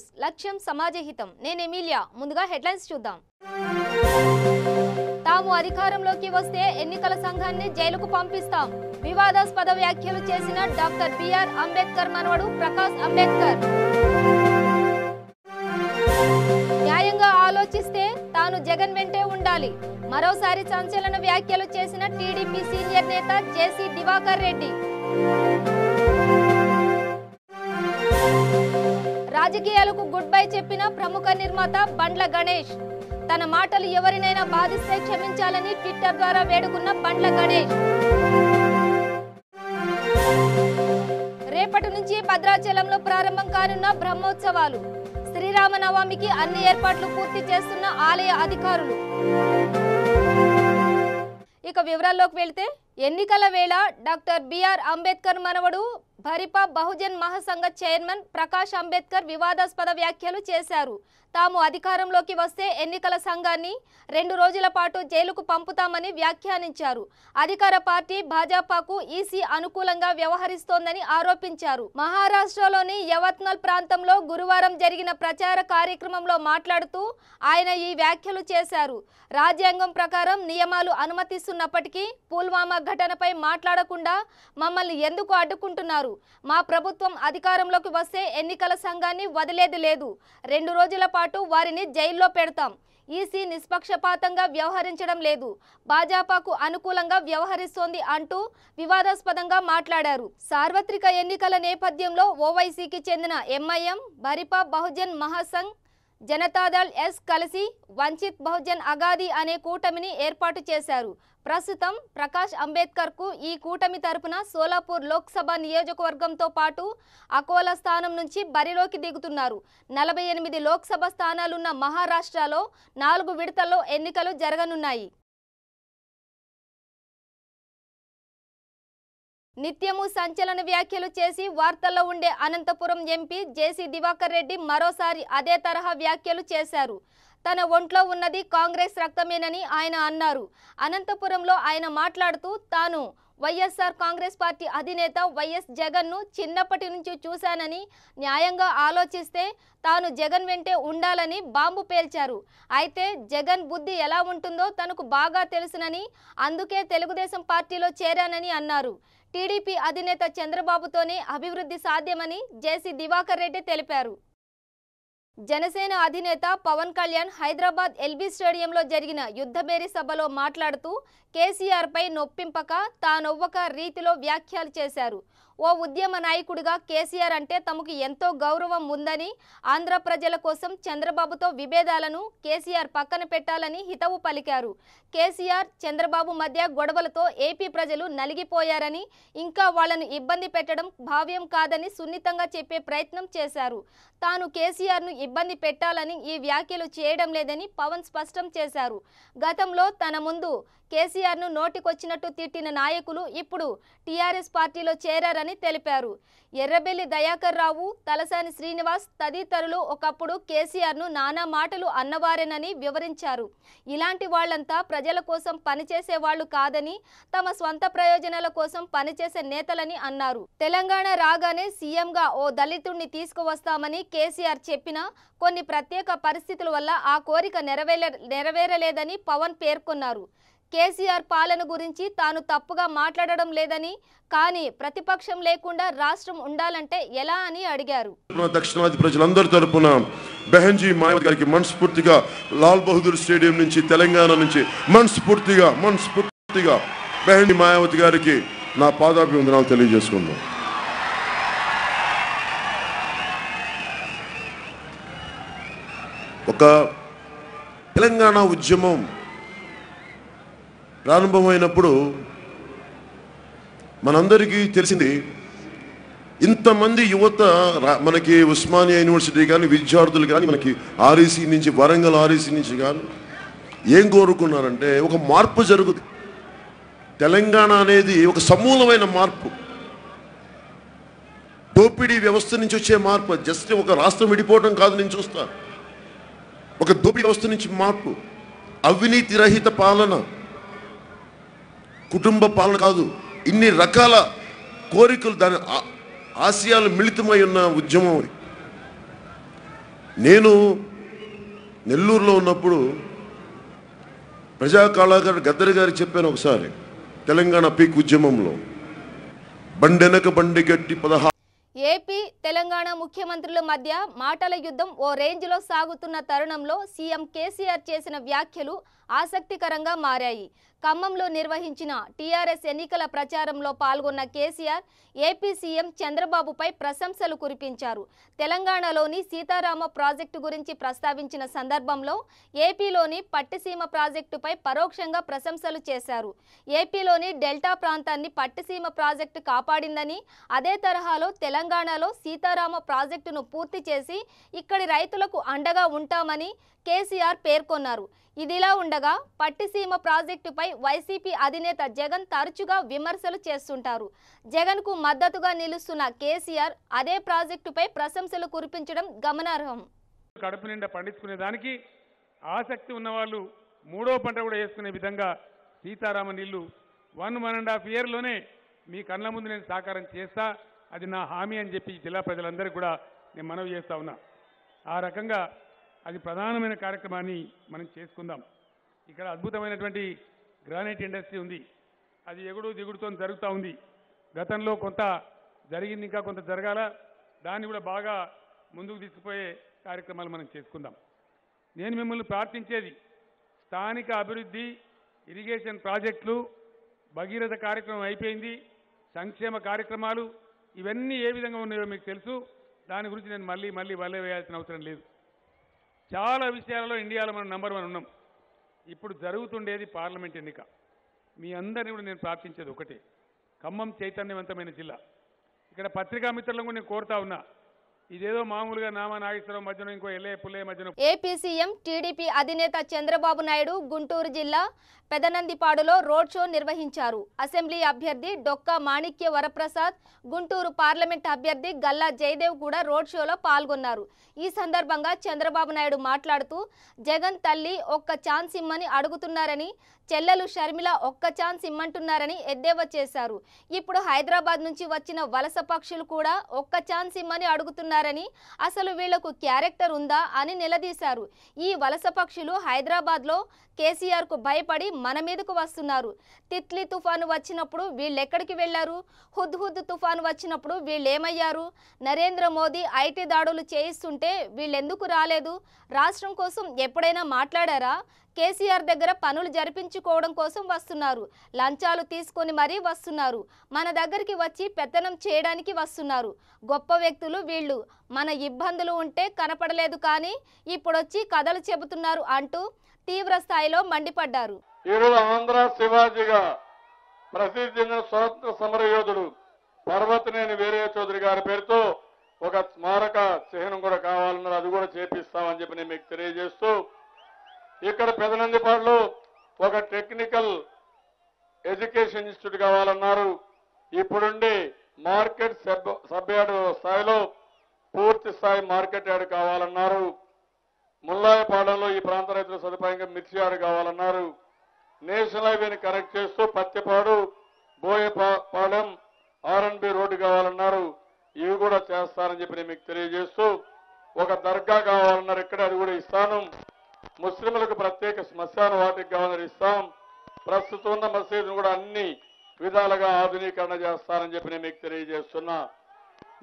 News లక్ష్యం సమాజహితం నేను Emilia ముందుగా హెడ్లైన్స్ చూద్దాం తాము అధికారంలోకి వస్తే ఎన్నికల సంఘాన్ని జైలుకు పంపిస్తాం వివాదాస్పద వ్యాఖ్యలు చేసిన డాక్టర్ బిఆర్ అంబేద్కర్ మనవడు ప్రకాష్ అంబేద్కర్ న్యాయంగా ఆలోచిస్తే తాను జగన్ వెంటే ఉండాలి మరోసారి సంచలన వ్యాఖ్యలు చేసిన టీడీపీ సీనియర్ నేత జేసీ దివాకర్ రెడ్డి రాజకీయాలకు గుడ్ బై చెప్పిన ప్రముఖ నిర్మాత బండ్ల గణేష్ తన మాటలు ఎవరినైనా బాధిస్తే క్షమించాలని ట్విట్టర్ ద్వారా వేడుకున్న బండ్ల గణేష్ రేపటి నుంచి భద్రాచలంలో ప్రారంభం కానున్న బ్రహ్మోత్సవాలు శ్రీరామనవమికి అన్ని ఏర్పాట్లు పూర్తి చేస్తున్న ఆలయ అధికారులు ఇక వివరాల్లోకి వెళ్తే ఎన్నికల వేళ డాక్టర్ బిఆర్ అంబేద్కర్ మనవడు భరిపా బహుజన్ మహాసంఘ చైర్మన్ ప్రకాష్ అంబేద్కర్ వివాదాస్పద వ్యాఖ్యలు చేశారు తాము అధికారంలోకి వస్తే ఎన్నికల సంఘాన్ని 2 రోజుల పాటు జైలుకు పంపుతామని వ్యాఖ్యానించారు అధికార పార్టీ భాజపాకు ఈసీ అనుకూలంగా వ్యవహరిస్తోందని ఆరోపించారు మహారాష్ట్రలోని యవత్నల్ ప్రాంతంలో గురువారం జరిగిన ప్రచార కార్యక్రమంలో మాట్లాడుతూ ఆయన ఈ వ్యాఖ్యలు చేశారు రాజ్యాంగం ప్రకారం నియమాలు అనుమతిస్తున్నప్పటికీ పుల్వామా ఘటనపై మాట్లాడకుండా మమ్మల్ని ఎందుకు అడ్డుకుంటున్నారు మా ప్రభుత్వం అధికారంలోకి వస్తే ఎన్నికల సంఘాన్ని వదిలేది లేదు 2 రోజుల పాటు వారిని జైల్లో పెడతాం ఈసీ నిష్పక్షపాతంగా వ్యవహరించడం లేదు భాజపాకు అనుకూలంగా వ్యవహరిస్తోంది అంటూ వివాదాస్పదంగా మాట్లాడారు సార్వత్రిక ఎన్నికల నేపథ్యంలో ఓవైసీకి చెందిన ఎంఐఎం భరిపా బహుజన్ మహాసంఘ్ జనతాదళ్ ఎస్ కలిసి వంచిత్ బహుజన్ అగాది అనే కూటమిని ఏర్పాటు చేశారు ప్రస్తుతం ప్రకాష్ అంబేద్కర్ కు ఈ కూటమి తరపున సోలాపూర్ లోక్సభ నియోజకవర్గంతో పాటు అకోలా స్థానం నుంచి బరిలోకి దిగుతున్నారు 48 లోక్సభ స్థానాలున్న మహారాష్ట్రలో 4 విడతల్లో ఎన్నికలు జరగనున్నాయి నిత్యము సంచలన వ్యాఖ్యలు చేసి వార్తల్లో ఉండే అనంతపురం ఎంపీ జేసీ దివాకర్ రెడ్డి మరోసారి అదే తరహా వ్యాఖ్యలు చేశారు తన ఒంట్లో ఉన్నది కాంగ్రెస్ రక్తమేనని ఆయన అన్నారు అనంతపురంలో ఆయన మాట్లాడుతూ తాను వైఎస్ఆర్ కాంగ్రెస్ పార్టీ అధినేత వైఎస్ జగన్ను చిన్నప్పటి నుంచి చూశానని న్యాయంగా ఆలోచిస్తే తాను జగన్ వెంటే ఉండాలని బాంబు పేల్చారు అయితే జగన్ బుద్ధి ఎలా ఉంటుందో తనకు బాగా తెలుసునని అందుకే తెలుగుదేశం పార్టీలో చేరానని అన్నారు టీడీపీ అధినేత చంద్రబాబుతోనే అభివృద్ధి సాధ్యమని జేసీ దివాకర్ రెడ్డి తెలిపారు జనసేన అధినేత పవన్ కళ్యాణ్ హైదరాబాద్ ఎల్బీ స్టేడియంలో జరిగిన యుద్ధబేరి సభలో మాట్లాడుతూ కేసీఆర్ పై నొప్పింపక తానొవ్వక రీతిలో వ్యాఖ్యలు చేశారు ఓ ఉద్యమ నాయకుడిగా కేసీఆర్ అంటే తమకు ఎంతో గౌరవం ఉందని ఆంధ్ర ప్రజల కోసం చంద్రబాబుతో విభేదాలను కేసీఆర్ పక్కన పెట్టాలని హితవు పలికారు కేసీఆర్ చంద్రబాబు మధ్య గొడవలతో ఏపీ ప్రజలు నలిగిపోయారని ఇంకా వాళ్లను ఇబ్బంది పెట్టడం భావ్యం కాదని సున్నితంగా చెప్పే ప్రయత్నం చేశారు తాను కేసీఆర్ను ఇబ్బంది పెట్టాలని ఈ వ్యాఖ్యలు చేయడం లేదని పవన్ స్పష్టం చేశారు గతంలో తన ముందు కేసీఆర్ను నోటికొచ్చినట్టు తిట్టిన నాయకులు ఇప్పుడు టీఆర్ఎస్ పార్టీలో చేరారని తెలిపారు ఎర్రబెల్లి దయాకర్ రావు తలసాని శ్రీనివాస్ తదితరులు ఒకప్పుడు కేసీఆర్ను నానా మాటలు అన్నవారేనని వివరించారు ఇలాంటి వాళ్లంతా ప్రజల కోసం పనిచేసే వాళ్ళు కాదని తమ స్వంత ప్రయోజనాల కోసం పనిచేసే నేతలని అన్నారు తెలంగాణ రాగానే సీఎంగా ఓ దళితుడిని తీసుకువస్తామని కేసీఆర్ చెప్పినా కొన్ని ప్రత్యేక పరిస్థితుల వల్ల ఆ కోరిక నెరవేరలేదని పవన్ పేర్కొన్నారు కేసీఆర్ పాలన గురించి తాను తప్పుగా మాట్లాడడం లేదని కానీ ప్రతిపక్షం లేకుండా రాష్ట్రం ఉండాలంటే ఎలా అని అడిగారు దక్షిణాది ప్రజలందరి తరపున బెహన్జీ మాయావతి గారికి మనస్ఫూర్తిగా లాల్ బహదూర్ స్టేడియం నుంచి తెలంగాణ నుంచి మనస్ఫూర్తిగా బెహన్జీ మాయావతి గారికి నా పాదాభివందనాలు తెలియజేసుకుందాం ఒక తెలంగాణ ఉద్యమం ప్రారంభమైనప్పుడు మనందరికీ తెలిసింది ఇంతమంది యువత మనకి ఉస్మానియా యూనివర్సిటీ కానీ విద్యార్థులు కానీ మనకి ఆర్ఈసీ నుంచి వరంగల్ ఆర్ఈసీ నుంచి కానీ ఏం కోరుకున్నారంటే ఒక మార్పు జరుగుతుంది తెలంగాణ అనేది ఒక సమూలమైన మార్పు దోపిడీ వ్యవస్థ నుంచి వచ్చే మార్పు జస్ట్ ఒక రాష్ట్రం విడిపోవడం కాదు నేను చూస్తా ఒక దోపిడీ వ్యవస్థ నుంచి మార్పు అవినీతి రహిత పాలన కుటుంబ పాలన కాదు ఇన్ని రకాల కోరికలు దాని ఆశయాలు మిళితమై ఉన్న ఉద్యమం నేను నెల్లూరులో ఉన్నప్పుడు ప్రజా కళాకారు గద్దర్ గారికి చెప్పాను ఒకసారి, తెలంగాణ పీక్ ఉద్యమంలో బండెనక బండి గట్టి 16. ఏపీ తెలంగాణ ముఖ్యమంత్రుల మధ్య మాటల యుద్ధం ఓ రేంజ్లో సాగుతున్న తరుణంలో సీఎం కేసీఆర్ చేసిన వ్యాఖ్యలు ఆసక్తికరంగా మారాయి. ఖమ్మంలో నిర్వహించిన టీఆర్ఎస్ ఎన్నికల ప్రచారంలో పాల్గొన్న కేసీఆర్ ఏపీ సీఎం చంద్రబాబుపై ప్రశంసలు కురిపించారు. తెలంగాణలోని సీతారామ ప్రాజెక్టు గురించి ప్రస్తావించిన సందర్భంలో ఏపీలోని పట్టిసీమ ప్రాజెక్టుపై పరోక్షంగా ప్రశంసలు చేశారు. ఏపీలోని డెల్టా ప్రాంతాన్ని పట్టిసీమ ప్రాజెక్టు కాపాడిందని, అదే తరహాలో తెలంగాణలో సీతారామ ప్రాజెక్టును పూర్తి చేసి ఇక్కడి రైతులకు అండగా ఉంటామని కేసీఆర్ పేర్కొన్నారు. ఇదిలా ఉండగా పట్టిసీమ ప్రాజెక్టుపై వైసీపీ అధినేత జగన్ తరచుగా విమర్శలు చేస్తుంటారు. జగన్కు మద్దతుగా నిలుస్తున్న కేసీఆర్ అదే ప్రాజెక్టుపై ప్రశంసలు కురిపించడం గమనార్హం. కడుపు నిండా పండించుకునే దానికి ఆసక్తి ఉన్నవాళ్ళు మూడో పంట కూడా వేసుకునే విధంగా సీతారామ నీళ్లు 1.5 ఇయర్లోనే మీ కళ్ళ ముందు నేను సాకారం చేస్తా, అది నా హామీ అని చెప్పి జిల్లా ప్రజలందరికీ కూడా నేను మనవి చేస్తా ఉన్నా. ఆ రకంగా అది ప్రధానమైన కార్యక్రమాన్ని మనం చేసుకుందాం. ఇక్కడ అద్భుతమైనటువంటి గ్రానైట్ ఇండస్ట్రీ ఉంది. అది ఎగుడు దిగుడుతో జరుగుతూ ఉంది. గతంలో కొంత జరిగింది, ఇంకా కొంత జరగాల. దాన్ని కూడా బాగా ముందుకు తీసుకుపోయే కార్యక్రమాలు మనం చేసుకుందాం. నేను మిమ్మల్ని ప్రార్థించేది, స్థానిక అభివృద్ధి, ఇరిగేషన్ ప్రాజెక్టులు, భగీరథ కార్యక్రమం అయిపోయింది, సంక్షేమ కార్యక్రమాలు ఇవన్నీ ఏ విధంగా ఉన్నాయో మీకు తెలుసు. దాని గురించి నేను మళ్ళీ వల్లే వేయాల్సిన అవసరం లేదు. చాలా విషయాలలో ఇండియాలో మనం నంబర్ 1 ఉన్నాం. ఇప్పుడు జరుగుతుండేది పార్లమెంట్ ఎన్నిక. మీ అందరినీ కూడా నేను ప్రార్థించేది ఒకటే, ఖమ్మం చైతన్యవంతమైన జిల్లా. ఇక్కడ పత్రికా మిత్రులను కూడా నేను కోరుతా ఉన్నా, ఇదేదో మామూలుగా నామా నాగేశ్వరరావు మధ్యన ఇంకో ఎల్లే పుల్లే మధ్యన. ఏపీ సీఎం టీడీపీ అధినేత చంద్రబాబు నాయుడు గుంటూరు జిల్లా పెదనందిపాడులో రోడ్ షో నిర్వహించారు. అసెంబ్లీ అభ్యర్థి డొక్కా మాణిక్య వరప్రసాద్, గుంటూరు పార్లమెంట్ అభ్యర్థి గల్లా జయదేవ్ కూడా రోడ్ షోలో పాల్గొన్నారు. ఈ సందర్భంగా చంద్రబాబు నాయుడు మాట్లాడుతూ జగన్ తల్లి ఒక్క ఛాన్స్ ఇమ్మని అడుగుతున్నారని, చెల్లెలు షర్మిల ఒక్క ఛాన్స్ ఇమ్మంటున్నారని ఎద్దేవా చేశారు. ఇప్పుడు హైదరాబాద్ నుంచి వచ్చిన వలస పక్షులు కూడా ఒక్క ఛాన్స్ ఇమ్మని అడుగుతున్నారని, అసలు వీళ్లకు క్యారెక్టర్ ఉందా అని నిలదీశారు. ఈ వలస పక్షులు హైదరాబాద్లో కేసీఆర్కు భయపడి మన మీదకు వస్తున్నారు. తిత్లీ తుఫాను వచ్చినప్పుడు వీళ్ళెక్కడికి వెళ్లారు? హుద్హుద్ తుఫాను వచ్చినప్పుడు వీళ్ళేమయ్యారు? నరేంద్ర మోదీ ఐటీ దాడులు చేయిస్తుంటే వీళ్ళెందుకు రాలేదు? రాష్ట్రం కోసం ఎప్పుడైనా మాట్లాడారా? కేసీఆర్ దగ్గర పనులు జరిపించుకోవడం కోసం వస్తున్నారు. లంచాలు తీసుకొని మరీ వస్తున్నారు. మన దగ్గరికి వచ్చి పెత్తనం చేయడానికి వస్తున్నారు. గొప్ప వ్యక్తులు వీళ్ళు. మన ఇబ్బందులు ఉంటే కనపడలేదు, కానీ ఇప్పుడొచ్చి కథలు చెబుతున్నారు అంటూ తీవ్ర స్థాయిలో మండిపడ్డారు. ఈరోజు ఆంధ్ర శివాజీగా ప్రసిద్ధి చెందిన స్వాతంత్ర సమరయోధుడు పర్వతనేని వీరయ్య చౌదరి గారి పేరుతో ఒక స్మారక చిహ్నం కూడా కావాలన్నారు. అది కూడా చేపిస్తామని చెప్పి నేను మీకు తెలియజేస్తూ, ఇక్కడ పెదనందిపాడులో ఒక టెక్నికల్ ఎడ్యుకేషన్ ఇన్స్టిట్యూట్ కావాలన్నారు. ఇప్పుడుండి మార్కెట్ సబ్ యార్డ్ స్థాయిలో పూర్తి స్థాయి మార్కెట్ యార్డ్ కావాలన్నారు. ముల్లాయపాలెంలో ఈ ప్రాంత రైతుల సదుపాయంగా మిర్చి యార్డ్ కావాలన్నారు. నేషనల్ హైవేని కనెక్ట్ చేస్తూ పత్తిపాడు, బోయపాలెం, R&B రోడ్డు కావాలన్నారు. ఇవి కూడా చేస్తారని చెప్పి నేను మీకు తెలియజేస్తూ, ఒక దర్గా కావాలన్నారు. ఇక్కడ అది కూడా ఇస్తాను. ముస్లింలకు ప్రత్యేక శ్మశాన వాటికి కావాలని ఇస్తాం. ప్రస్తుతం ఉన్న మసీదును కూడా అన్ని విధాలుగా ఆధునీకరణ చేస్తానని చెప్పి నేను మీకు తెలియజేస్తున్నా.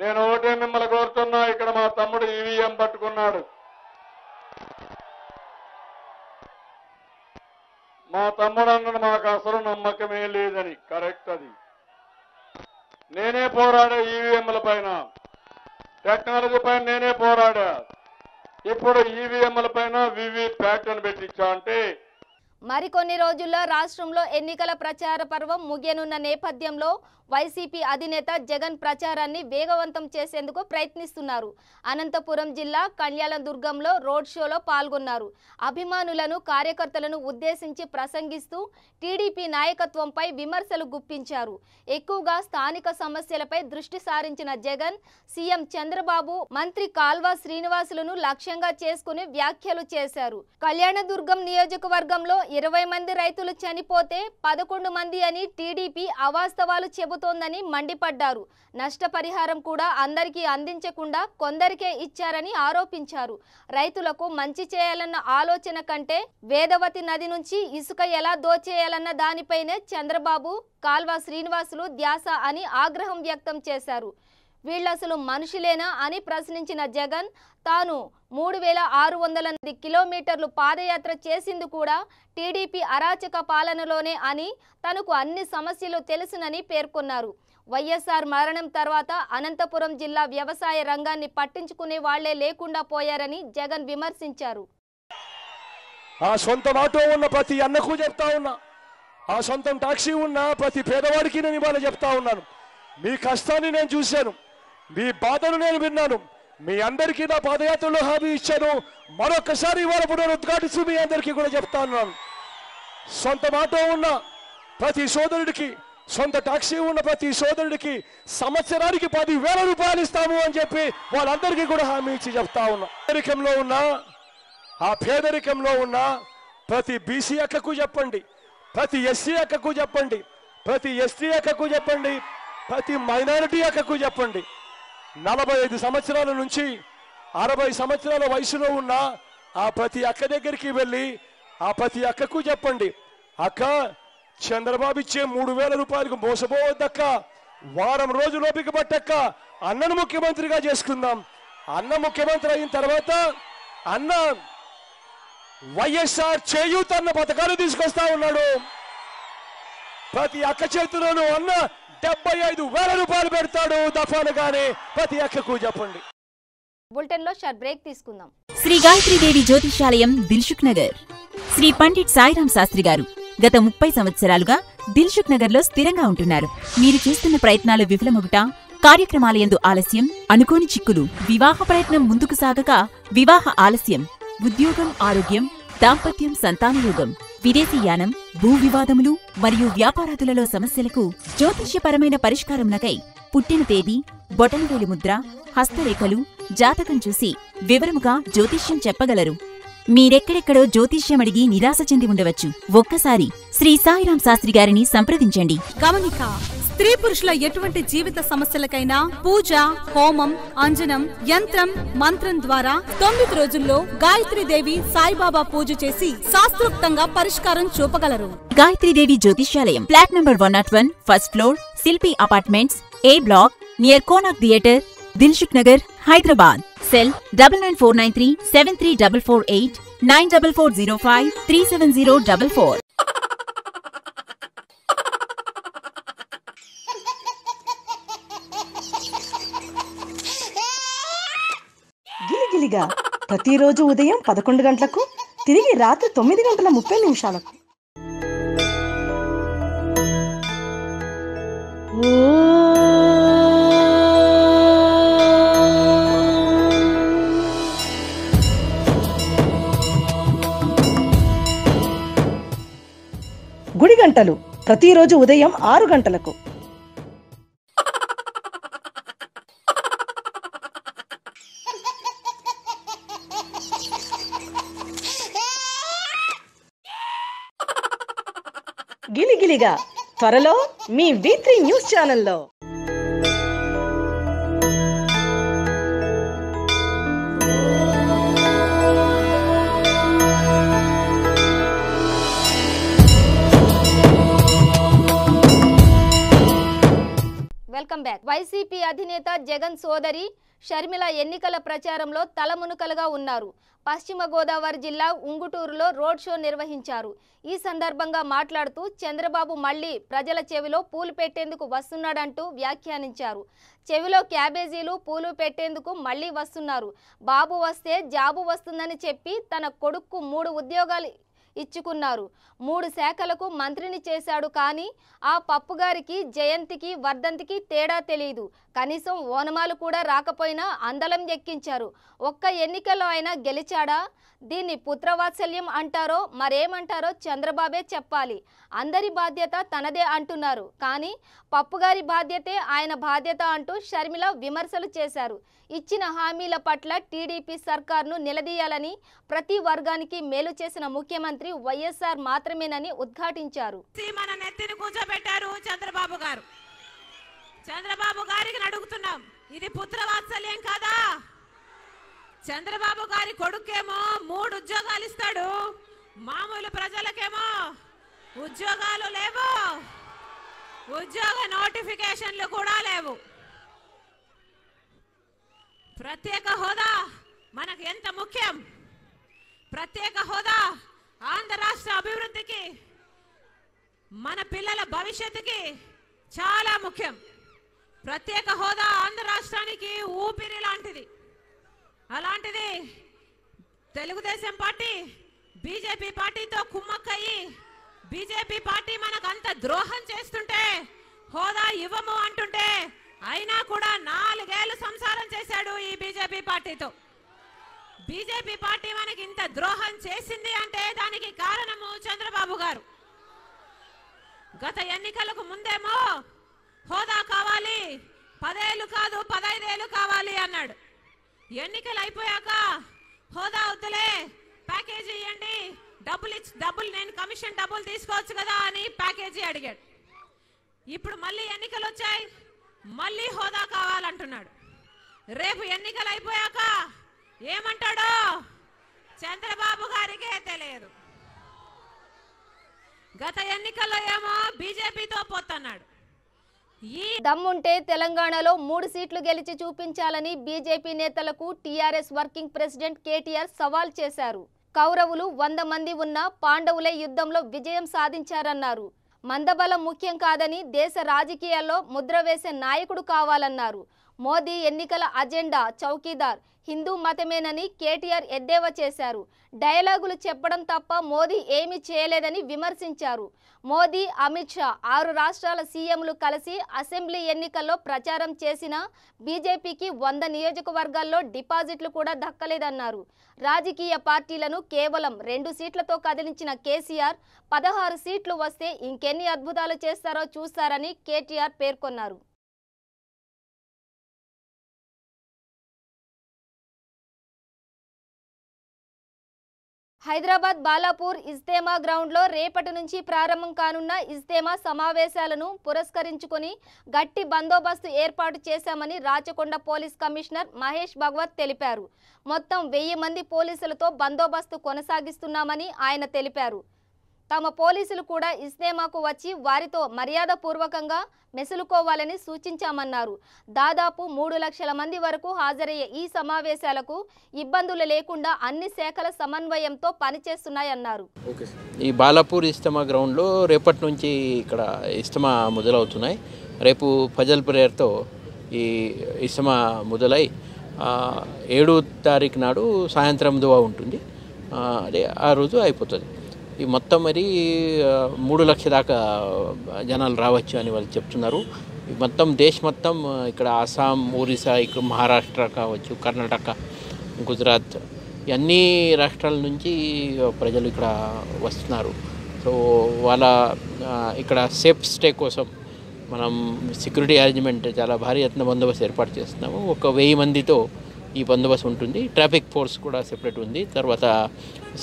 నేను ఒకటే మిమ్మల్ని కోరుతున్నా, ఇక్కడ మా తమ్ముడు ఈవీఎం పట్టుకున్నాడు. మా తమ్ముడు అన్నది మాకు అసలు నమ్మకమే లేదని. కరెక్ట్, అది నేనే పోరాడా. ఈవీఎంల పైన, టెక్నాలజీ పైన నేనే పోరాడా. ఇప్పుడు ఈవీఎంల పైన వివిప్యాట్ అని పెట్టించా అంటే. మరికొన్ని రోజుల్లో రాష్ట్రంలో ఎన్నికల ప్రచార పర్వం ముగియనున్న నేపథ్యంలో వైసీపీ అధినేత జగన్ ప్రచారాన్ని వేగవంతం చేసేందుకు ప్రయత్నిస్తున్నారు. అనంతపురం జిల్లా కళ్యాణదుర్గంలో రోడ్ షోలో పాల్గొన్నారు. అభిమానులను, కార్యకర్తలను ఉద్దేశించి ప్రసంగిస్తూ టీడీపీ నాయకత్వంపై విమర్శలు గుప్పించారు. ఎక్కువగా స్థానిక సమస్యలపై దృష్టి సారించిన జగన్, సీఎం చంద్రబాబు, మంత్రి కాల్వ శ్రీనివాసులను లక్ష్యంగా చేసుకుని వ్యాఖ్యలు చేశారు. కళ్యాణదుర్గం నియోజకవర్గంలో 20 మంది రైతులు చనిపోతే 11 మంది అని టీడీపీ అవాస్తవాలు చెబుతోందని మండిపడ్డారు. నష్టపరిహారం కూడా అందరికీ అందించకుండా కొందరికే ఇచ్చారని ఆరోపించారు. రైతులకు మంచి చేయాలన్న ఆలోచన కంటే వేదవతి నది నుంచి ఇసుక ఎలా దోచేయాలన్న దానిపైనే చంద్రబాబు, కాల్వ శ్రీనివాసులు ధ్యాస అని ఆగ్రహం వ్యక్తం చేశారు. వీళ్ళసలు మనుషులేనా అని ప్రశ్నించిన జగన్ తాను 3600 కిలోమీటర్లు పాదయాత్ర చేసింది కూడా టీడీపీ అరాచక పాలనలోనే అని, తనకు అన్ని సమస్యలు తెలుసునని పేర్కొన్నారు. వైఎస్ఆర్ మరణం తర్వాత అనంతపురం జిల్లా వ్యవసాయ రంగాన్ని పట్టించుకునే వాళ్లే లేకుండా పోయారని జగన్ విమర్శించారు. ఆ సొంతం ఆటో ఉన్న ప్రతి అన్నకు చెప్తా ఉన్నా, ఆ సొంతం టాక్సీ ఉన్న ప్రతి పేదవాడికి నేను ఇవాళ చెప్తా ఉన్నాను. మీ కష్టాన్ని నేను చూశాను, మీ బాధను నేను విన్నాను. మీ అందరికీ నా పాదయాత్రలో హామీ ఇచ్చాను. మరొకసారి ఇవాళ పునరుద్ఘాటిస్తూ మీ అందరికీ కూడా చెప్తా ఉన్నాను. సొంత ఆటో ఉన్న ప్రతి సోదరుడికి, సొంత టాక్సీ ఉన్న ప్రతి సోదరుడికి సంవత్సరానికి 10,000 రూపాయలు ఇస్తాము అని చెప్పి వాళ్ళందరికీ కూడా హామీ ఇచ్చి చెప్తా ఉన్నా. పేదరికంలో ఉన్న ప్రతి బీసీ అక్కకు చెప్పండి, ప్రతి ఎస్సీ అక్కకు చెప్పండి, ప్రతి ఎస్టీ అక్కకు చెప్పండి, ప్రతి మైనారిటీ అక్కకు చెప్పండి. 45 సంవత్సరాల నుంచి 60 సంవత్సరాల వయసులో ఉన్న ఆ ప్రతి అక్క దగ్గరికి వెళ్ళి ఆ ప్రతి అక్కకు చెప్పండి, అక్క చంద్రబాబు ఇచ్చే 3,000 రూపాయలకు మోసపోవద్దక్క, వారం రోజులు ఓపిక పట్టక్క, అన్నను ముఖ్యమంత్రిగా చేసుకుందాం. అన్న ముఖ్యమంత్రి అయిన తర్వాత అన్న వైఎస్ఆర్ చేయూత అన్న పథకాలు తీసుకొస్తా ఉన్నాడు. ప్రతి అక్క చేతిలోనూ అన్న 75,000 రూపాయలు పెడతాడు దఫాలుగానే. ప్రతి అక్కకు చెప్పండి. బులెటిన్ లో షార్ట్ బ్రేక్ తీసుకుందాం. శ్రీ గాయత్రీదేవి జ్యోతిషాలయం, దిల్సుఖ్ నగర్. శ్రీ పండిట్ సాయిరాం శాస్త్రి గారు గత 30 సంవత్సరాలుగా దిల్సుఖ్ నగర్ లో స్థిరంగా ఉంటున్నారు. మీరు చేస్తున్న ప్రయత్నాలు విఫలమగుట, కార్యక్రమాలయందు ఆలస్యం, అనుకోని చిక్కులు, వివాహ ప్రయత్నం ముందుకు సాగక వివాహ ఆలస్యం, ఉద్యోగం, ఆరోగ్యం, దాంపత్యం, సంతానయోగం, విదేశీయానం, భూ వివాదములు మరియు వ్యాపారాదులలో సమస్యలకు జ్యోతిష్యపరమైన పరిష్కారమునకై పుట్టిన తేదీ, బొటనవేలి ముద్ర, హస్తరేఖలు, జాతకం చూసి వివరముగా జ్యోతిష్యం చెప్పగలరు. మీరెక్కడెక్కడో జ్యోతిష్యం అడిగి నిరాశ చెంది ఉండవచ్చు. ఒక్కసారి శ్రీ సాయిరాం శాస్త్రి గారిని సంప్రదించండి. గమనిక: స్త్రీ పురుషుల ఎటువంటి జీవిత సమస్యలకైనా పూజ, హోమం, అంజనం, యంత్రం, మంత్రం ద్వారా 9 రోజుల్లో గాయత్రీదేవి సాయిబాబా పూజ చేసి శాస్త్రోక్తంగా పరిష్కారం చూపగలరు. గాయత్రీదేవి జ్యోతిష్యాలయం, flat number 101, first floor, Shilpi apartments, A block, near Konark theatre, Dilsukh Nagar, Hyderabad. Cell 9949373448, 9405370444. గిలిగిలిగా ప్రతిరోజు ఉదయం 11 గంటలకు, తిరిగి రాత్రి 9:30 గుడి గంటలు ప్రతిరోజు ఉదయం 6 గంటలకు. గిలిగిలిగా త్వరలో మీ V3 న్యూస్ ఛానల్లో. Welcome back. వైసీపీ అధినేత జగన్ సోదరి షర్మిల ఎన్నికల ప్రచారంలో తలమునకలుగా ఉన్నారు. పశ్చిమ గోదావరి జిల్లా ఉంగుటూరులో రోడ్ షో నిర్వహించారు. ఈ సందర్భంగా మాట్లాడుతూ చంద్రబాబు మళ్లీ ప్రజల చెవిలో పూలు పెట్టేందుకు వస్తున్నాడంటూ వ్యాఖ్యానించారు. చెవిలో క్యాబేజీలు, పూలు పెట్టేందుకు మళ్లీ వస్తున్నారు. బాబు వస్తే జాబు వస్తుందని చెప్పి తన కొడుక్కు 3 ఉద్యోగాలు ఇచ్చుకున్నారు. 3 శాఖలకు మంత్రిని చేశాడు. కానీ ఆ పప్పుగారికి జయంతికి, వర్ధంతికి తేడా తెలియదు. కనీసం ఓనమాలు కూడా రాకపోయినా అందలం ఎక్కించారు. ఒక్క ఎన్నికల్లో అయినా గెలిచాడా? దీన్ని పుత్రవాత్సల్యం అంటారో మరేమంటారో చంద్రబాబే చెప్పాలి. అందరి బాధ్యత తనదే అంటున్నారు, కానీ పప్పుగారి బాధ్యతే ఆయన బాధ్యత అంటూ షర్మిల విమర్శలు చేశారు. ఇచ్చిన హామీల పట్ల టీడీపీ సర్కార్ను నిలదీయాలని, ప్రతి వర్గానికి మేలు చేసిన ముఖ్యమంత్రి వైఎస్ఆర్ మాత్రమేనని ఉద్ఘాటించారు. మన నెత్తిని కూర్చోబెట్టారు చంద్రబాబు గారు. చంద్రబాబు గారికి అడుగుతున్నాం, ఇది పుత్రవాత్సల్యం కాదా? చంద్రబాబు గారి కొడుకేమో 3 ఉద్యోగాలు ఇస్తాడు, మామూలు ప్రజలకేమో ఉద్యోగాలు లేవు, ఉద్యోగ నోటిఫికేషన్లు కూడా లేవు. ప్రత్యేక హోదా మనకు ఎంత ముఖ్యం! ప్రత్యేక హోదా ఆంధ్ర రాష్ట్ర అభివృద్ధికి, మన పిల్లల భవిష్యత్తుకి చాలా ముఖ్యం. ప్రత్యేక హోదా ఆంధ్ర రాష్ట్రానికి ఊపిరి లాంటిది. అలాంటిది తెలుగుదేశం పార్టీ బీజేపీ పార్టీతో కుమ్మక్కయ్యి బీజేపీ పార్టీ మనకు అంత ద్రోహం చేస్తుంటే, హోదా ఇవ్వము అంటుంటే, అయినా కూడా 4 ఏళ్ళు సంసారం చేశాడు ఈ బీజేపీ పార్టీతో. బీజేపీ పార్టీ మనకి ఇంత ద్రోహం చేసింది అంటే దానికి కారణము చంద్రబాబు గారు. గత ఎన్నికలకు ముందేమో హోదా కావాలి, 10 ఏళ్ళు కాదు 15 ఏళ్ళు కావాలి అన్నాడు. ఎన్నికలు అయిపోయాక హోదా వద్దులే, ప్యాకేజీ ఇవ్వండి, డబ్బులు నేను కమిషన్ డబ్బులు తీసుకోవచ్చు కదా అని ప్యాకేజీ అడిగాడు. ఇప్పుడు మళ్ళీ ఎన్నికలు వచ్చాయి, మళ్ళీ హోదా కావాలంటున్నాడు. రేపు ఎన్నికలు అయిపోయాక ఏమంటాడో చంద్రబాబు గారికే తెలియదు. గత ఎన్నికల్లో ఏమో బీజేపీతో పోతున్నాడు. దమ్ముంటే తెలంగాణలో 3 సీట్లు గెలిచి చూపించాలని బీజేపీ నేతలకు టీఆర్ఎస్ వర్కింగ్ ప్రెసిడెంట్ కేటీఆర్ సవాల్ చేశారు. కౌరవులు 100 మంది ఉన్న పాండవులే యుద్ధంలో విజయం సాధించారన్నారు. మందబలం ముఖ్యం కాదని, దేశ రాజకీయాల్లో ముద్ర వేసే నాయకుడు కావాలన్నారు. మోదీ ఎన్నికల అజెండా చౌకీదార్, హిందూ మతమేనని కేటీఆర్ ఎద్దేవా చేశారు. డైలాగులు చెప్పడం తప్ప మోదీ ఏమీ చేయలేదని విమర్శించారు. మోదీ, అమిత్ షా 6 రాష్ట్రాల సీఎంలు కలిసి అసెంబ్లీ ఎన్నికల్లో ప్రచారం చేసినా బీజేపీకి 100 నియోజకవర్గాల్లో డిపాజిట్లు కూడా దక్కలేదన్నారు. రాజకీయ పార్టీలను కేవలం 2 సీట్లతో కదిలించిన కేసీఆర్ 16 సీట్లు వస్తే ఇంకెన్ని అద్భుతాలు చేస్తారో చూస్తారని కేటీఆర్ పేర్కొన్నారు. హైదరాబాద్ బాలాపూర్ ఇజ్తేమా గ్రౌండ్లో రేపటి నుంచి ప్రారంభం కానున్న ఇజ్తేమా సమావేశాలను పురస్కరించుకొని గట్టి బందోబస్తు ఏర్పాటు చేశామని రాచకొండ పోలీస్ కమిషనర్ మహేష్ భగవత్ తెలిపారు. మొత్తం 1000 మంది పోలీసులతో బందోబస్తు కొనసాగిస్తున్నామని ఆయన తెలిపారు. తమ పోలీసులు కూడా ఇజ్తేమాకు వచ్చి వారితో మర్యాదపూర్వకంగా మెసులుకోవాలని సూచించామన్నారు. దాదాపు 3 లక్షల మంది వరకు హాజరయ్యే ఈ సమావేశాలకు ఇబ్బందులు లేకుండా అన్ని శాఖల సమన్వయంతో పనిచేస్తున్నాయన్నారు. ఈ బాలాపూర్ ఇజ్తమా గ్రౌండ్లో రేపటి నుంచి ఇక్కడ ఇజ్తమా మొదలవుతున్నాయి. రేపు ఫజల్ ప్రేయర్తో ఈ ఇజ్తమా మొదలై 7వ తారీఖు నాడు సాయంత్రం దువా ఉంటుంది. అదే ఆ రోజు అయిపోతుంది. ఈ మొత్తం మరి 3 లక్షల దాకా జనాలు రావచ్చు అని వాళ్ళు చెప్తున్నారు. మొత్తం మొత్తం ఇక్కడ అస్సాం, ఒరిస్సా, ఇక్కడ మహారాష్ట్ర కావచ్చు, కర్ణాటక, గుజరాత్, అన్ని రాష్ట్రాల నుంచి ప్రజలు ఇక్కడ వస్తున్నారు. సో వాళ్ళ ఇక్కడ సేఫ్ స్టే కోసం మనం సెక్యూరిటీ అరేంజ్మెంట్ చాలా భారీ ఎత్తున బందోబస్తు ఏర్పాటు చేస్తున్నాము. ఒక 1000 మందితో ఈ బందోబస్తు ఉంటుంది. ట్రాఫిక్ ఫోర్స్ కూడా సెపరేట్ ఉంది. తర్వాత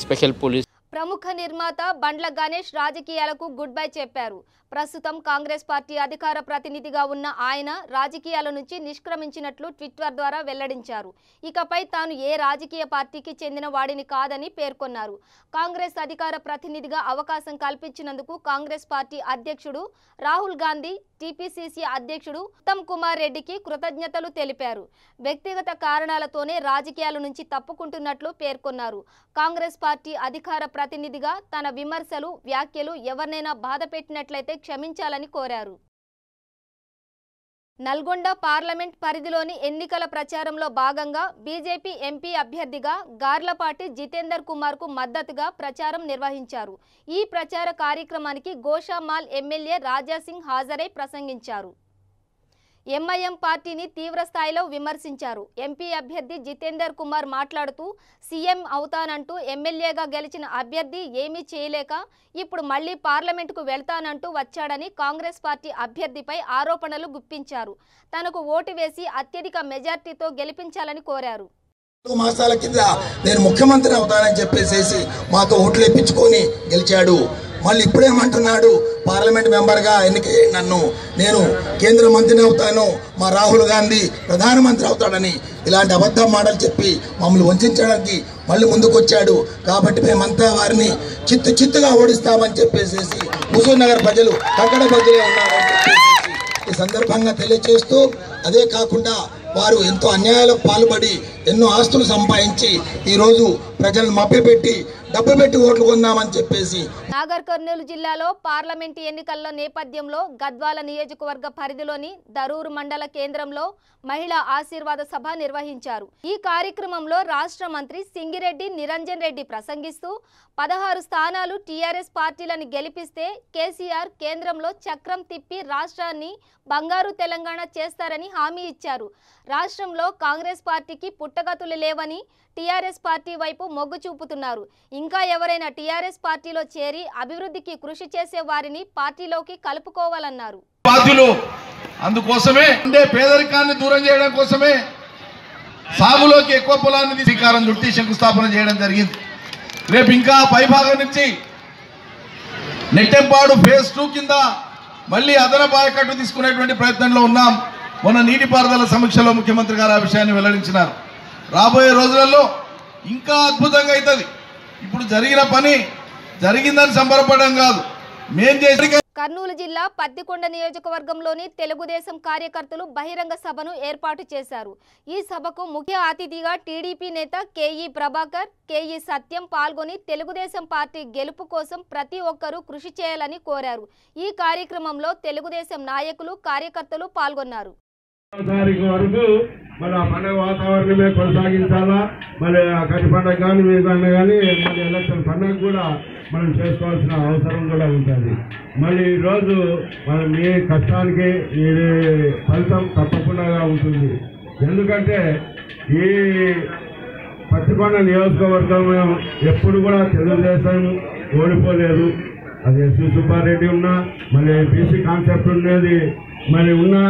స్పెషల్ పోలీస్. ప్రముఖ నిర్మాత బండ్ల గణేష్ రాజకీయాలకు గుడ్ బై చెప్పారు. ప్రస్తుతం కాంగ్రెస్ పార్టీ అధికార ప్రతినిధిగా ఉన్న ఆయన రాజకీయాల నుంచి నిష్క్రమించినట్లు ట్విట్టర్ ద్వారా వెల్లడించారు. ఇకపై తాను ఏ రాజకీయ పార్టీకి చెందిన వాడిని కాదని పేర్కొన్నారు. కాంగ్రెస్ అధికార ప్రతినిధిగా అవకాశం కల్పించినందుకు కాంగ్రెస్ పార్టీ అధ్యక్షుడు రాహుల్ గాంధీ, టీపీసీసీ అధ్యక్షుడు ఉత్తమ్ కుమార్ రెడ్డికి కృతజ్ఞతలు తెలిపారు. వ్యక్తిగత కారణాలతోనే రాజకీయాల నుంచి తప్పుకుంటున్నట్లు పేర్కొన్నారు. కాంగ్రెస్ పార్టీ అధికార ప్రతినిధిగా తన విమర్శలు, వ్యాఖ్యలు ఎవరినైనా బాధ పెట్టినట్లయితే క్షమించాలని కోరారు. నల్గొండ పార్లమెంట్ పరిధిలోని ఎన్నికల ప్రచారంలో భాగంగా బీజేపీ ఎంపీ అభ్యర్థిగా గార్లపాటి జితేందర్ కుమార్ కు మద్దతుగా ప్రచారం నిర్వహించారు. ఈ ప్రచార కార్యక్రమానికి గోషామాల్ ఎమ్మెల్యే రాజాసింగ్ హాజరై ప్రసంగించారు. ఎంఐఎం పార్టీని తీవ్ర స్థాయిలో విమర్శించారు. ఎంపీ అభ్యర్థి జితేందర్ కుమార్ మాట్లాడుతూ సీఎం అవుతానంటూ ఎమ్మెల్యేగా గెలిచిన అభ్యర్థి ఏమీ చేయలేక ఇప్పుడు మళ్లీ పార్లమెంటుకు వెళ్తానంటూ వచ్చాడని కాంగ్రెస్ పార్టీ అభ్యర్థిపై ఆరోపణలు గుప్పించారు. తనకు ఓటు వేసి అత్యధిక మెజార్టీతో గెలిపించాలని కోరారు. మాసాల కింద నేను ముఖ్యమంత్రి అవుతానని చెప్పేసి మాతో ఓట్లు ఇప్పించుకొని గెలిచాడు. మళ్ళీ ఇప్పుడేమంటున్నాడు, పార్లమెంట్ మెంబర్గా ఎన్నికై నన్ను నేను కేంద్ర మంత్రిని అవుతాను, మా రాహుల్ గాంధీ ప్రధానమంత్రి అవుతాడని ఇలాంటి అబద్ధం మాటలు చెప్పి మమ్మల్ని వంచడానికి మళ్ళీ ముందుకొచ్చాడు. కాబట్టి మేమంతా వారిని చిత్తుగా ఓడిస్తామని చెప్పేసి హుజూర్ నగర్ ప్రజలు కంకణబద్దులే ఉన్నారని చెప్పేసి ఈ సందర్భంగా తెలియజేస్తూ, అదే కాకుండా వారు ఎంతో అన్యాయాలకు పాల్పడి ఎన్నో ఆస్తులు సంపాదించి ఈరోజు ప్రజలను మభ్యపెట్టి డబ్బు పెట్టి ఓట్లు కొందామని చెప్పేసి నాగర్ కర్నూలు జిల్లాలో పార్లమెంటు ఎన్నికల నేపథ్యంలో గద్వాల నియోజకవర్గ పరిధిలోని దరూరు మండల కేంద్రంలో మహిళా ఆశీర్వాద సభ నిర్వహించారు. ఈ కార్యక్రమంలో రాష్ట్ర మంత్రి సింగిరెడ్డి నిరంజన్ రెడ్డి ప్రసంగిస్తూ 16 స్థానాలు టీఆర్ఎస్ పార్టీలను గెలిపిస్తే కేసీఆర్ కేంద్రంలో చక్రం తిప్పి రాష్ట్రాన్ని బంగారు తెలంగాణ చేస్తారని హామీ ఇచ్చారు. రాష్ట్రంలో కాంగ్రెస్ పార్టీకి పుట్టగతులు లేవని టీఆర్ఎస్ పార్టీ వైపు మొగ్గు చూపుతున్నారు. ఇంకా ఎవరైనా టీఆర్ఎస్ పార్టీలో చేరి అభివృద్ధికి కృషి చేసే వారిని పార్టీలోకి కలుపుకోవాలన్నారు. అందుకోసమే పేదరికాన్ని దూరం చేయడం కోసమే సాగులోకి ఎక్కువ పొలాన్ని శ్రీకారం చుట్టి శంకుస్థాపన చేయడం జరిగింది. రేపు ఇంకా పైభాగం నుంచి నెట్టెంపాడు ఫేజ్ 2 కింద మళ్ళీ అదనపు ఆయకట్టు తీసుకునేటువంటి ప్రయత్నంలో ఉన్నాం. మొన్న నీటిపారుదల సమీక్షలో ముఖ్యమంత్రి గారు ఆ విషయాన్ని వెల్లడించినారు. రాబోయే రోజులలో ఇంకా అద్భుతంగా అవుతుంది. ఇప్పుడు జరిగిన పని జరిగిందని సంబరపడడం కాదు, మేం చేసిన. కర్నూలు జిల్లా పత్తికొండ నియోజకవర్గంలోని తెలుగుదేశం కార్యకర్తలు బహిరంగ సభను ఏర్పాటు చేశారు. ఈ సభకు ముఖ్య అతిథిగా టీడీపీ నేత కేఈ ప్రభాకర్, కేఈ సత్యం పాల్గొని తెలుగుదేశం పార్టీ గెలుపు కోసం ప్రతి ఒక్కరూ కృషి చేయాలని కోరారు. ఈ కార్యక్రమంలో తెలుగుదేశం నాయకులు, కార్యకర్తలు పాల్గొన్నారు. మళ్ళీ ఆ పండుగ వాతావరణమే కొనసాగించాలా, మళ్ళీ ఆ కట్టి పండుగ కానీ మీదన్నా కానీ మళ్ళీ ఎలక్షన్ పండుగ కూడా మనం చేసుకోవాల్సిన అవసరం కూడా ఉంటుంది. మళ్ళీ ఈరోజు మనం మీ కష్టానికి ఈ ఫలితం తప్పకుండా ఉంటుంది. ఎందుకంటే ఈ పత్తికొండ నియోజకవర్గం ఎప్పుడు కూడా తెలుగుదేశం ఓడిపోలేదు. అది ఎస్వి సుబ్బారెడ్డి ఉన్నా, మళ్ళీ బీసీ కాన్సెప్ట్ ఉండేది, మరి ఉన్నా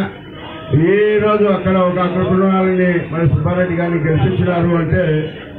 ఈ రోజు అక్కడ ఒక అగ్రకులాలని మరి సుబ్బారెడ్డి గారిని గెలిపించినారు అంటే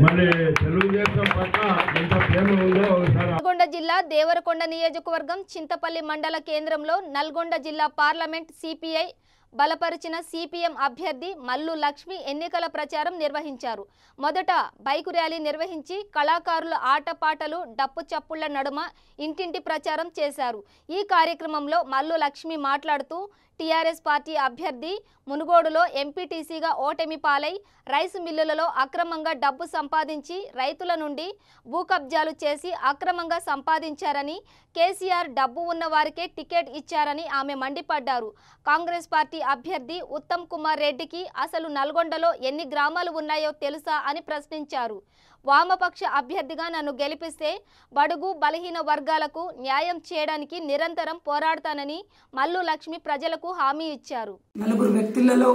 మరి తెలుగుదేశం పట్ల ఎంత ప్రేమ ఉందో ఒకసారి. నల్గొండ జిల్లా దేవరకొండ నియోజకవర్గం చింతపల్లి మండల కేంద్రంలో నల్గొండ జిల్లా పార్లమెంట్ సిపిఐ బలపరిచిన సిపిఎం అభ్యర్థి మల్లు లక్ష్మి ఎన్నికల ప్రచారం నిర్వహించారు. మొదట బైకు ర్యాలీ నిర్వహించి కళాకారుల ఆటపాటలు, డప్పు చప్పుళ్ల నడుమ ఇంటింటి ప్రచారం చేశారు. ఈ కార్యక్రమంలో మల్లు లక్ష్మి మాట్లాడుతూ టీఆర్ఎస్ పార్టీ అభ్యర్థి మునుగోడులో ఎంపీటీసీగా ఓటమి పాలై రైసు మిల్లులలో అక్రమంగా డబ్బు సంపాదించి రైతుల నుండి భూ కబ్జాలు చేసి అక్రమంగా సంపాదించారని, కేసీఆర్ డబ్బు ఉన్న వారికే టికెట్ ఇచ్చారని ఆమె మండిపడ్డారు. కాంగ్రెస్ పార్టీ అభ్యర్థి ఉత్తమ్ కుమార్ రెడ్డికి అసలు నల్గొండలో ఎన్ని గ్రామాలు ఉన్నాయో తెలుసా అని ప్రశ్నించారు. వామపక్ష అభ్యర్థిగా నన్ను గెలిపిస్తే బడుగు బలహీన వర్గాలకు న్యాయం చేయడానికి నిరంతరం పోరాడతానని మల్లు లక్ష్మి ప్రజలకు హామీ ఇచ్చారు. నలుగురు వ్యక్తులలో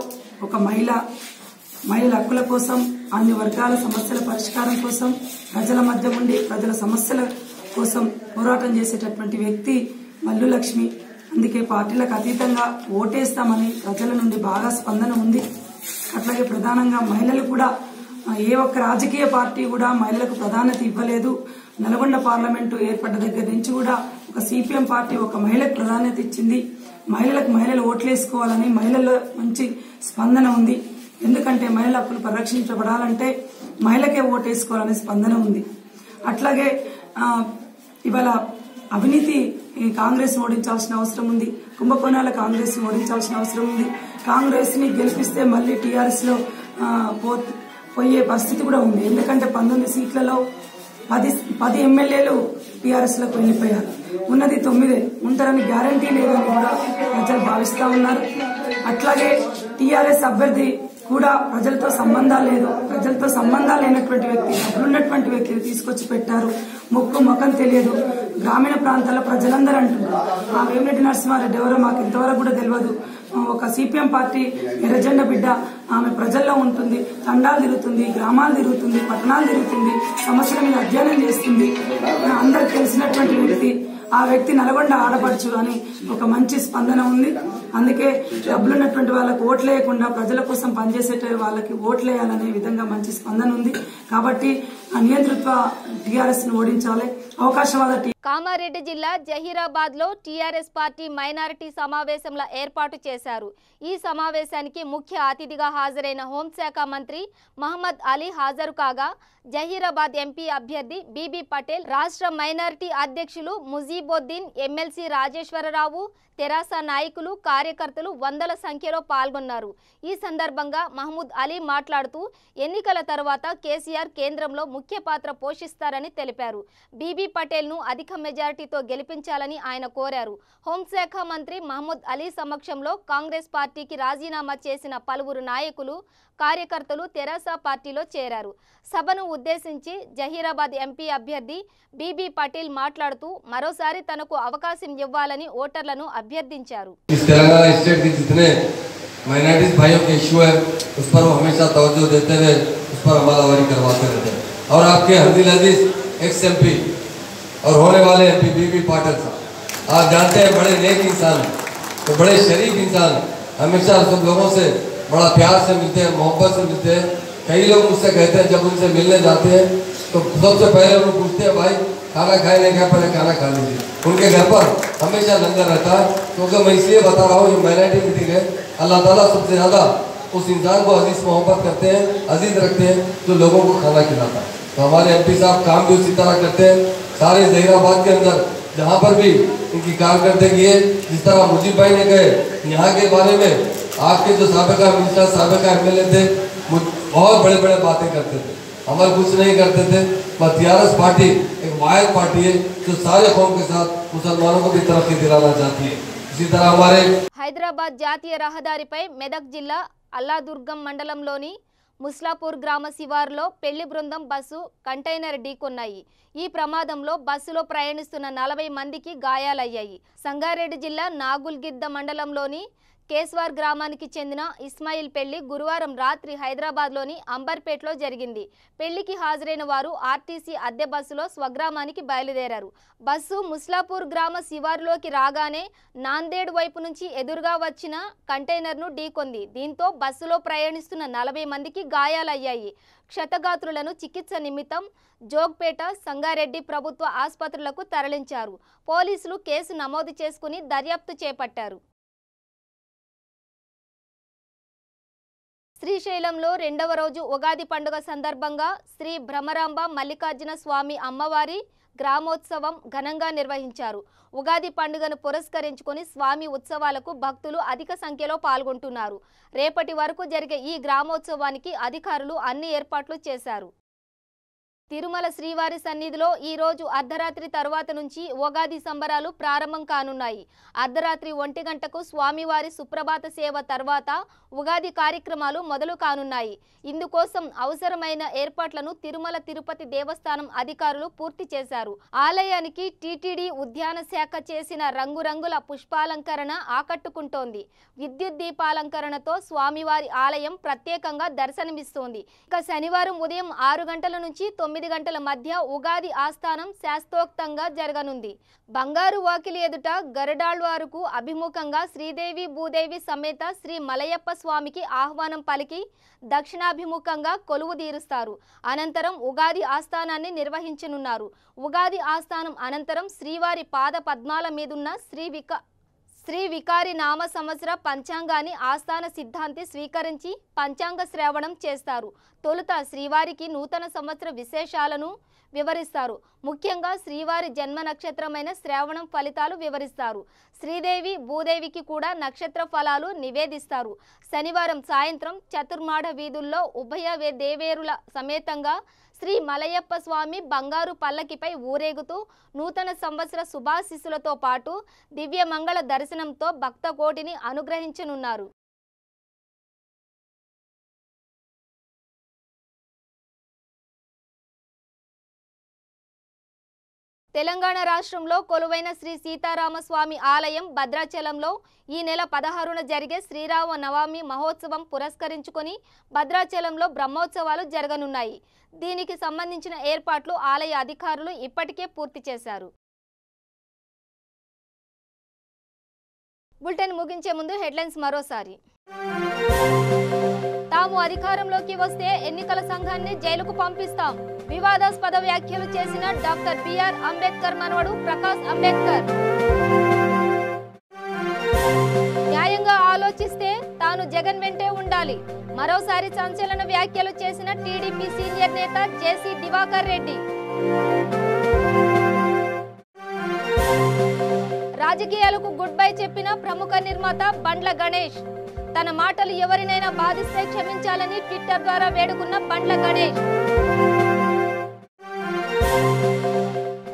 ఒక మహిళల హక్కుల కోసం, అన్ని వర్గాల సమస్యల పరిష్కారం కోసం, ప్రజల మధ్య ఉండి ప్రజల సమస్యల కోసం పోరాటం చేసేటటువంటి వ్యక్తి మల్లు లక్ష్మి. అందుకే పార్టీలకు అతీతంగా ఓటేస్తామని ప్రజల నుండి బాగా స్పందన ఉంది. అట్లాగే ప్రధానంగా మహిళలు కూడా ఏ ఒక్క రాజకీయ పార్టీ కూడా మహిళలకు ప్రాధాన్యత ఇవ్వలేదు. నల్గొండ పార్లమెంటు ఏర్పడ్డ దగ్గర నుంచి కూడా ఒక సిపిఎం పార్టీ ఒక మహిళకు ప్రాధాన్యత ఇచ్చింది. మహిళలు ఓట్లేసుకోవాలని మహిళల్లో మంచి స్పందన ఉంది. ఎందుకంటే మహిళల హక్కులు పరిరక్షించబడాలంటే మహిళకే ఓటేసుకోవాలనే స్పందన ఉంది. అట్లాగే ఇవాళ అవినీతి కాంగ్రెస్ ఓడించాల్సిన అవసరం ఉంది. కుంభకోణాల కాంగ్రెస్ ఓడించాల్సిన అవసరం ఉంది. కాంగ్రెస్ ని గెలిపిస్తే మళ్లీ టీఆర్ఎస్ లో పోయే పరిస్థితి కూడా ఉంది. ఎందుకంటే 19 సీట్లలో 10 ఎమ్మెల్యేలు టీఆర్ఎస్ లకు వెళ్లిపోయారు. ఉన్నది 9 ఉంటారని గ్యారంటీ లేదని కూడా ప్రజలు భావిస్తా ఉన్నారు. అట్లాగే టీఆర్ఎస్ అభ్యర్థి కూడా ప్రజలతో సంబంధాలు లేదు. ప్రజలతో సంబంధాలు లేనటువంటి వ్యక్తి, డబ్బులున్నటువంటి వ్యక్తిని తీసుకొచ్చి పెట్టారు. ముఖం తెలియదు. గ్రామీణ ప్రాంతాల్లో ప్రజలందరూ అంటున్నారు ఆ వేమిరెడ్డి నరసింహారెడ్డి ఎవరో మాకు ఇంతవరకు కూడా తెలియదు. ఒక సిపిఎం పార్టీ ఎర్రజెండ బిడ్డ. ఆమె ప్రజల్లో ఉంటుంది, తండాలు తిరుగుతుంది, గ్రామాలు తిరుగుతుంది, పట్టణాలు తిరుగుతుంది, సమస్యల మీద అధ్యయనం చేస్తుంది. అందరికి తెలిసినటువంటి వ్యక్తి. ఆ వ్యక్తి నల్గొండ ఆడపడుచు అని ఒక మంచి స్పందన ఉంది. అందుకే డబ్బులున్నటువంటి వాళ్ళకు ఓట్లేయకుండా ప్రజల కోసం పనిచేసే వాళ్ళకి ఓట్లేయాలనే విధంగా మంచి స్పందన ఉంది. కాబట్టి ఆ నియంతృత్వ టీఆర్ఎస్ ను ఓడించాలి. అవకాశవాద కామారెడ్డి జిల్లా జహీరాబాద్ లో టీఆర్ఎస్ పార్టీ మైనారిటీ సమావేశంలో ఏర్పాటు చేశారు. ఈ సమావేశానికి ముఖ్య అతిథిగా హాజరైన హోంశాఖ మంత్రి మహమ్మద్ అలీ హాజరు కాగా జహీరాబాద్ ఎంపీ అభ్యర్థి బీబీ పటేల్, రాష్ట్ర మైనారిటీ అధ్యక్షులు ముజీబుద్దీన్, ఎమ్మెల్సీ రాజేశ్వరరావు, తెరాస నాయకులు, కార్యకర్తలు వందల సంఖ్యలో పాల్గొన్నారు. ఈ సందర్భంగా మహమూద్ అలీ మాట్లాడుతూ ఎన్నికల తర్వాత కేసీఆర్ కేంద్రంలో ముఖ్య పాత్ర పోషిస్తారని తెలిపారు. బీబీ పటేల్ ను అధిక మెజారిటీతో గెలిపించాలని ఆయన కోరారు. హోంశాఖ మంత్రి మహమూద్ అలీ సమక్షంలో కాంగ్రెస్ పార్టీకి రాజీనామా చేసిన పలువురు నాయకులు, కార్యకర్తలు తెరాస పార్టీలో చేరారు. సభను ఉద్దేశించి జహీరాబాద్ ఎంపీ అభ్యర్థి బీబీ పటేల్ మాట్లాడుతూ మరోసారి తనకు అవకాశం ఇవ్వాలని ఓటర్లను అభ్యర్థించారు. माइनॉरिटीज भाइयों के इशू है उस पर वो हमेशा तवज्जो देते हुए उस पर अमलावरी करवाते रहते हैं। और आपके हरदिल अजीज एक्स एमपी और होने वाले एमपी बीबी पाटिल साहब, आप जानते हैं बड़े नेक इंसान, तो बड़े शरीफ इंसान, हमेशा सब लोगों से बड़ा प्यार से मिलते हैं, मोहब्बत से मिलते हैं। कई लोग मुझसे कहते हैं जब उनसे मिलने जाते हैं तो सबसे पहले उनको पूछते हैं भाई खाना खाए नहीं खाए, पहले खाना खा लीजिए। उनके घर पर हमेशा लंगर रहता है। क्योंकि मैं इसलिए बता रहा हूँ ये माइनॉरिटी मीटिंग है, अल्लाह ताला सबसे ज़्यादा उस इंसान को अजीज मोहब्बत करते हैं, अजीज रखते हैं जो लोगों को खाना खिलाता है। तो हमारे एमपी साहब काम भी उसी तरह करते हैं। सारे जहीराबाद के अंदर जहाँ पर भी इनकी कारकर्दगी है, जिस तरह मुजीब भाई ने कहे यहाँ के बारे में आपके जो साबिका मिनिस्टर, साबिका एमएलए थे, बहुत बड़े बड़े बातें करते थे, हमारे कुछ नहीं करते थे। पर टीआरएस पार्टी एक वाहिद पार्टी है जो सारे कौम के साथ मुसलमानों को भी तरक्की दिलाना चाहती है। इसी तरह हमारे హైదరాబాద్ జాతీయ రహదారిపై మెదక్ జిల్లా అల్లాదుర్గం మండలంలోని ముస్లాపూర్ గ్రామ శివారులో పెళ్లి బృందం బస్సు కంటైనర్ ఢీకొన్నాయి. ఈ ప్రమాదంలో బస్సులో ప్రయాణిస్తున్న 40 మందికి గాయాలయ్యాయి. సంగారెడ్డి జిల్లా నాగుల్గిద్ద మండలంలోని కేస్వార్ గ్రామానికి చెందిన ఇస్మాయిల్ పెళ్లి గురువారం రాత్రి హైదరాబాద్లోని అంబర్పేటలో జరిగింది. పెళ్లికి హాజరైన వారు ఆర్టీసీ అద్దె బస్సులో స్వగ్రామానికి బయలుదేరారు. బస్సు ముస్లాపూర్ గ్రామ శివారులోకి రాగానే నాందేడ్ వైపు నుంచి ఎదురుగా వచ్చిన కంటైనర్ను ఢీకొంది. దీంతో బస్సులో ప్రయాణిస్తున్న 40 మందికి గాయాలయ్యాయి. క్షతగాత్రులను చికిత్స నిమిత్తం జోగ్పేట, సంగారెడ్డి ప్రభుత్వ ఆసుపత్రులకు తరలించారు. పోలీసులు కేసు నమోదు చేసుకుని దర్యాప్తు చేపట్టారు. శ్రీశైలంలో 2వ రోజు ఉగాది పండుగ సందర్భంగా శ్రీ భ్రమరాంబ మల్లికార్జున స్వామి అమ్మవారి గ్రామోత్సవం ఘనంగా నిర్వహించారు. ఉగాది పండుగను పురస్కరించుకొని స్వామి ఉత్సవాలకు భక్తులు అధిక సంఖ్యలో పాల్గొంటున్నారు. రేపటి వరకు జరిగే ఈ గ్రామోత్సవానికి అధికారులు అన్ని ఏర్పాట్లు చేశారు. తిరుమల శ్రీవారి సన్నిధిలో ఈ రోజు అర్ధరాత్రి తరువాత నుంచి ఉగాది సంబరాలు ప్రారంభం కానున్నాయి. అర్ధరాత్రి 1 గంటకు స్వామివారి సుప్రభాత సేవ తర్వాత ఉగాది కార్యక్రమాలు మొదలు కానున్నాయి. ఇందుకోసం అవసరమైన ఏర్పాట్లను తిరుమల తిరుపతి దేవస్థానం అధికారులు పూర్తి చేశారు. ఆలయానికి టీటీడీ ఉద్యాన శాఖ చేసిన రంగురంగుల పుష్పాలంకరణ ఆకట్టుకుంటోంది. విద్యుత్ దీపాలంకరణతో స్వామివారి ఆలయం ప్రత్యేకంగా దర్శనమిస్తోంది. ఇక శనివారం ఉదయం 6 గంటల నుంచి 9 గంటల మధ్య ఉగాది ఆస్థానం శాస్త్రోక్తంగా జరగనుంది. బంగారు వాకిలి ఎదుట గరుడాళ్వారుకు అభిముఖంగా శ్రీదేవి భూదేవి సమేత శ్రీ మలయప్ప స్వామికి ఆహ్వానం పలికి దక్షిణాభిముఖంగా కొలువు తీరుస్తారు. అనంతరం ఉగాది ఆస్థానాన్ని నిర్వహించనున్నారు. ఉగాది ఆస్థానం అనంతరం శ్రీవారి పాద పద్మాల మీదున్న శ్రీ వికారి నామ సంవత్సర పంచాంగాన్ని ఆస్థాన సిద్ధాంతి స్వీకరించి పంచాంగ శ్రవణం చేస్తారు. తొలుత శ్రీవారికి నూతన సంవత్సర విశేషాలను వివరిస్తారు. ముఖ్యంగా శ్రీవారి జన్మ నక్షత్రమైన శ్రావణం ఫలితాలు వివరిస్తారు. శ్రీదేవి భూదేవికి కూడా నక్షత్ర ఫలాలు నివేదిస్తారు. శనివారం సాయంత్రం చతుర్మాడ వీధుల్లో ఉభయ దేవేరుల సమేతంగా శ్రీ మలయప్ప స్వామి బంగారు పల్లకిపై ఊరేగుతూ నూతన సంవత్సర శుభాశీస్సులతో పాటు దివ్య మంగళ దర్శనంతో భక్త కోటిని అనుగ్రహించనున్నారు. తెలంగాణ రాష్ట్రంలో కొలువైన శ్రీ సీతారామస్వామి ఆలయం భద్రాచలంలో ఈ నెల 16న జరిగే శ్రీరామ నవమి మహోత్సవం పురస్కరించుకొని భద్రాచలంలో బ్రహ్మోత్సవాలు జరగనున్నాయి. దీనికి సంబంధించిన ఏర్పాట్లు ఆలయ అధికారులు ఇప్పటికే పూర్తి చేశారు. బులెటిన్ ముగించే ముందు హెడ్లైన్స్ మరోసారి. తాము అధికారంలోకి వస్తే ఎన్నికల సంఘాన్ని జైలుకు పంపిస్తాం. వివాదాస్పద వ్యాఖ్యలు చేసిన డాక్టర్ బిఆర్ అంబేద్కర్ మనవడు ప్రకాష్ అంబేద్కర్. న్యాయంగా ఆలోచిస్తే తాను జగన్ వెంటే ఉండాలి. మరోసారి సంచలన వ్యాఖ్యలు చేసిన టీడీపీ సీనియర్ నేత జేసీ దివాకర్ రెడ్డి. రాజకీయాలకు గుడ్ బై చెప్పిన ప్రముఖ నిర్మాత బండ్ల గణేష్. తన మాటలు ఎవరినైనా బాధిస్తే క్షమించాలని ట్విట్టర్ ద్వారా వేడుకున్న బండ్ల గణేష్.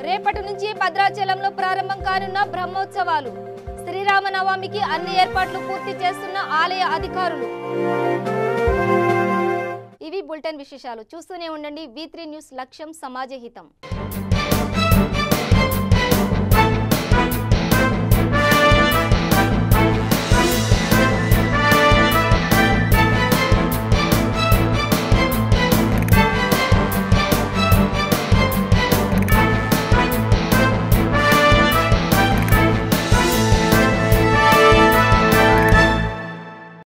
రేపటి నుంచి భద్రాచలంలో ప్రారంభం కానున్న బ్రహ్మోత్సవాలు. శ్రీరామనవమికి అన్ని ఏర్పాట్లు పూర్తి చేస్తున్న ఆలయ అధికారులు. ఇవి బులెటిన్ విశేషాలు. చూస్తూనే ఉండండి V3 న్యూస్. లక్ష్యం సమాజ హితం.